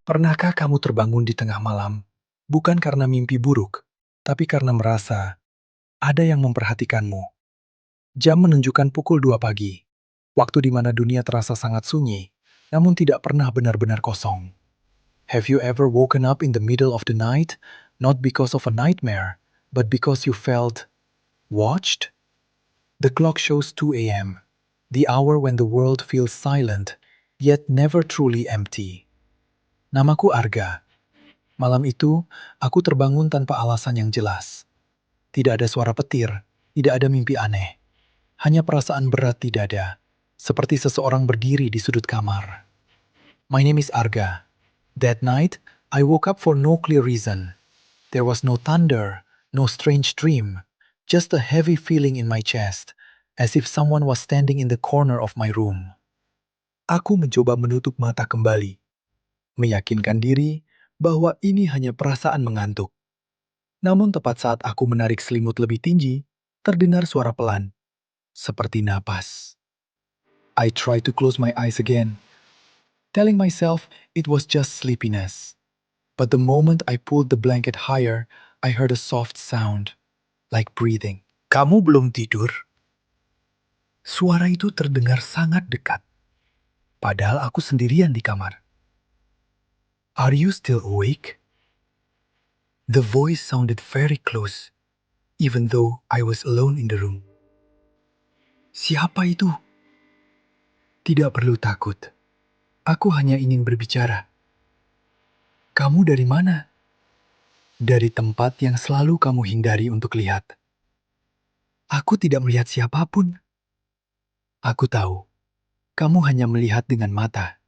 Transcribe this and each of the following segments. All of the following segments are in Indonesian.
Pernahkah kamu terbangun di tengah malam, bukan karena mimpi buruk, tapi karena merasa ada yang memperhatikanmu? Jam menunjukkan pukul 2 pagi, waktu di mana dunia terasa sangat sunyi, namun tidak pernah benar-benar kosong. Have you ever woken up in the middle of the night, not because of a nightmare, but because you felt watched? The clock shows 2 a.m., the hour when the world feels silent, yet never truly empty. Namaku Arga. Malam itu, aku terbangun tanpa alasan yang jelas. Tidak ada suara petir, tidak ada mimpi aneh. Hanya perasaan berat di dada, seperti seseorang berdiri di sudut kamar. My name is Arga. That night, I woke up for no clear reason. There was no thunder, no strange dream, just a heavy feeling in my chest, as if someone was standing in the corner of my room. Aku mencoba menutup mata kembali, meyakinkan diri bahwa ini hanya perasaan mengantuk. Namun tepat saat aku menarik selimut lebih tinggi, terdengar suara pelan, seperti napas. I tried to close my eyes again, telling myself it was just sleepiness. But the moment I pulled the blanket higher, I heard a soft sound, like breathing. Kamu belum tidur? Suara itu terdengar sangat dekat, padahal aku sendirian di kamar. Are you still awake? The voice sounded very close, even though I was alone in the room. Siapa itu? Tidak perlu takut. Aku hanya ingin berbicara. Kamu dari mana? Dari tempat yang selalu kamu hindari untuk lihat. Aku tidak melihat siapapun. Aku tahu, kamu hanya melihat dengan mata,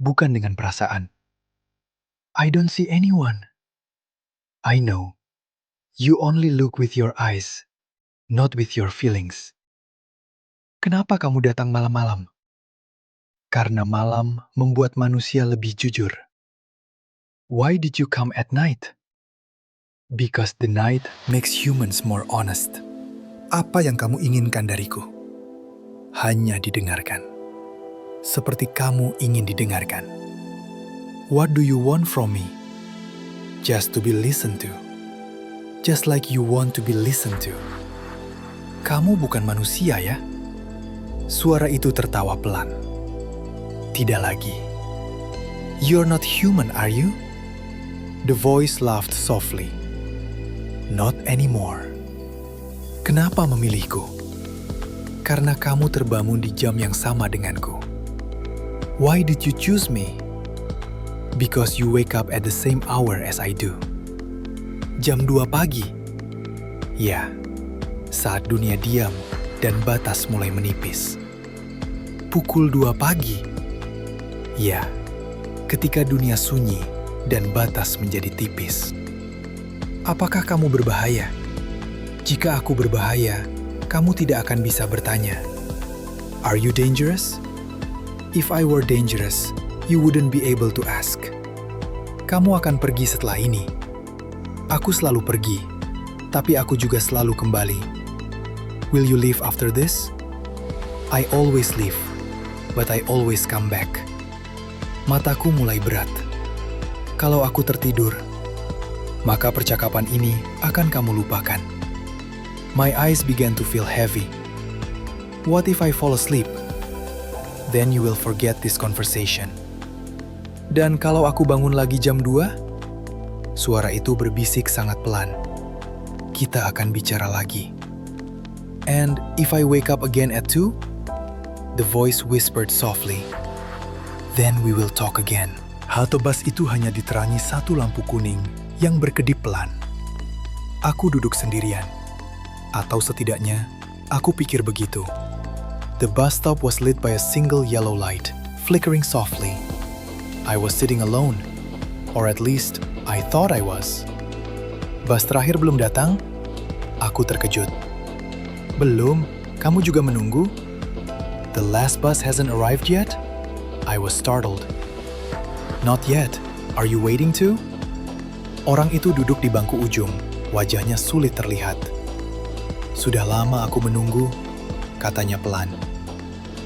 bukan dengan perasaan. I don't see anyone. I know. You only look with your eyes, not with your feelings. Kenapa kamu datang malam-malam? Karena malam membuat manusia lebih jujur. Why did you come at night? Because the night makes humans more honest. Apa yang kamu inginkan dariku? Hanya didengarkan. Seperti kamu ingin didengarkan. What do you want from me? Just to be listened to. Just like you want to be listened to. Kamu bukan manusia ya? Suara itu tertawa pelan. Tidak lagi. You're not human, are you? The voice laughed softly. Not anymore. Kenapa memilihku? Karena kamu terbangun di jam yang sama denganku. Why did you choose me? Because you wake up at the same hour as I do. Jam 2 pagi. Ya, saat dunia diam dan batas mulai menipis. Pukul 2 pagi. Ya, ketika dunia sunyi dan batas menjadi tipis. Apakah kamu berbahaya? Jika aku berbahaya, kamu tidak akan bisa bertanya. Are you dangerous? If I were dangerous, you wouldn't be able to ask. Kamu akan pergi setelah ini. Aku selalu pergi, tapi aku juga selalu kembali. Will you leave after this? I always leave, but I always come back. Mataku mulai berat. Kalau aku tertidur, maka percakapan ini akan kamu lupakan. My eyes began to feel heavy. What if I fall asleep? Then you will forget this conversation. Dan kalau aku bangun lagi jam 2, suara itu berbisik sangat pelan. Kita akan bicara lagi. And if I wake up again at 2, the voice whispered softly. Then we will talk again. Halte bus itu hanya diterangi satu lampu kuning yang berkedip pelan. Aku duduk sendirian. Atau setidaknya, aku pikir begitu. The bus stop was lit by a single yellow light, flickering softly. I was sitting alone, or at least I thought I was. Bus terakhir belum datang? Aku terkejut. Belum? Kamu juga menunggu? The last bus hasn't arrived yet? I was startled. Not yet. Are you waiting too? Orang itu duduk di bangku ujung, wajahnya sulit terlihat. Sudah lama aku menunggu, katanya pelan.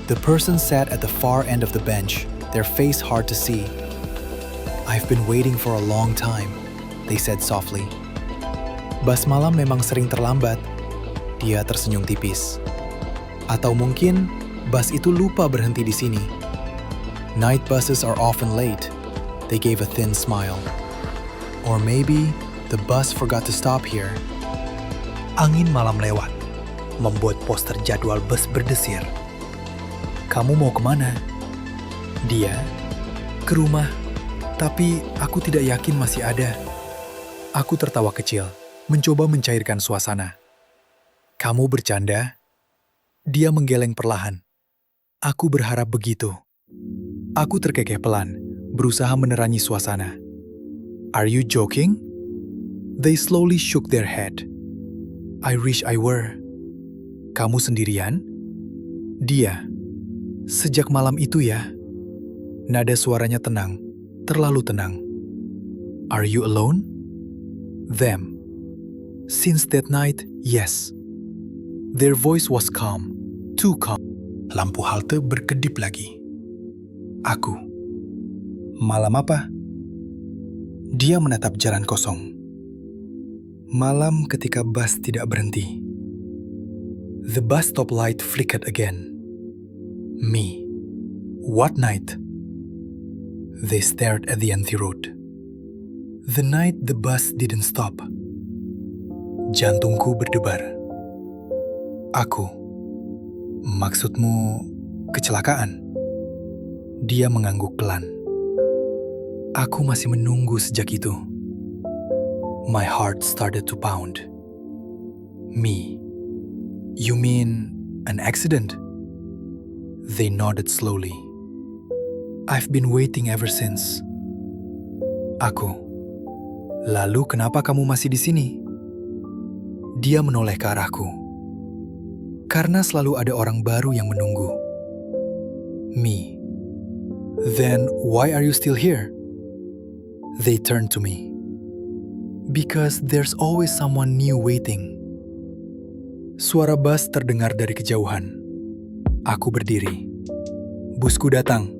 The person sat at the far end of the bench, their face hard to see. I've been waiting for a long time, they said softly. Bus malam memang sering terlambat. Dia tersenyum tipis. Atau mungkin bus itu lupa berhenti di sini. Night buses are often late. They gave a thin smile. Or maybe the bus forgot to stop here. Angin malam lewat, membuat poster jadwal bus berdesir. Kamu mau kemana? Dia, ke rumah, tapi aku tidak yakin masih ada. Aku tertawa kecil, mencoba mencairkan suasana. Kamu bercanda? Dia menggeleng perlahan. Aku berharap begitu. Aku terkekeh pelan, berusaha menerangi suasana. Are you joking? They slowly shook their head. I wish I were. Kamu sendirian? Dia. Sejak malam itu ya. Nada suaranya tenang, terlalu tenang. Are you alone? Them. Since that night, yes. Their voice was calm, too calm. Lampu halte berkedip lagi. Aku. Malam apa? Dia menatap jalan kosong. Malam ketika bus tidak berhenti. The bus stop light flickered again. Me. What night? They stared at the empty road. The night the bus didn't stop. Jantungku berdebar. Aku. Maksudmu kecelakaan? Dia mengangguk pelan. Aku masih menunggu sejak itu. My heart started to pound. Me. You mean an accident? They nodded slowly. I've been waiting ever since. Aku. Lalu kenapa kamu masih di sini? Dia menoleh ke arahku. Karena selalu ada orang baru yang menunggu. Me. Then why are you still here? They turned to me. Because there's always someone new waiting. Suara bus terdengar dari kejauhan. Aku berdiri. Busku datang.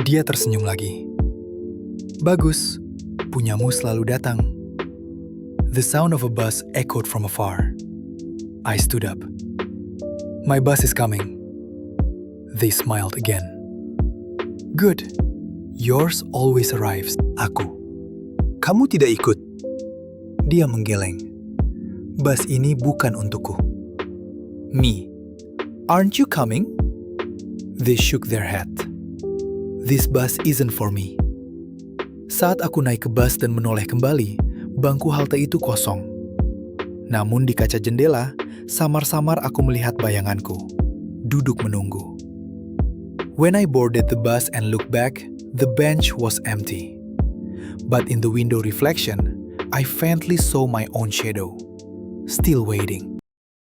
Dia tersenyum lagi. Bagus, punyamu selalu datang. The sound of a bus echoed from afar. I stood up. My bus is coming. They smiled again. Good. Yours always arrives. Aku. Kamu tidak ikut? Dia menggeleng. Bus ini bukan untukku. Me. Aren't you coming? They shook their head. This bus isn't for me. Saat aku naik ke bus dan menoleh kembali, bangku halte itu kosong. Namun di kaca jendela, samar-samar aku melihat bayanganku, duduk menunggu. When I boarded the bus and looked back, the bench was empty. But in the window reflection, I faintly saw my own shadow, still waiting.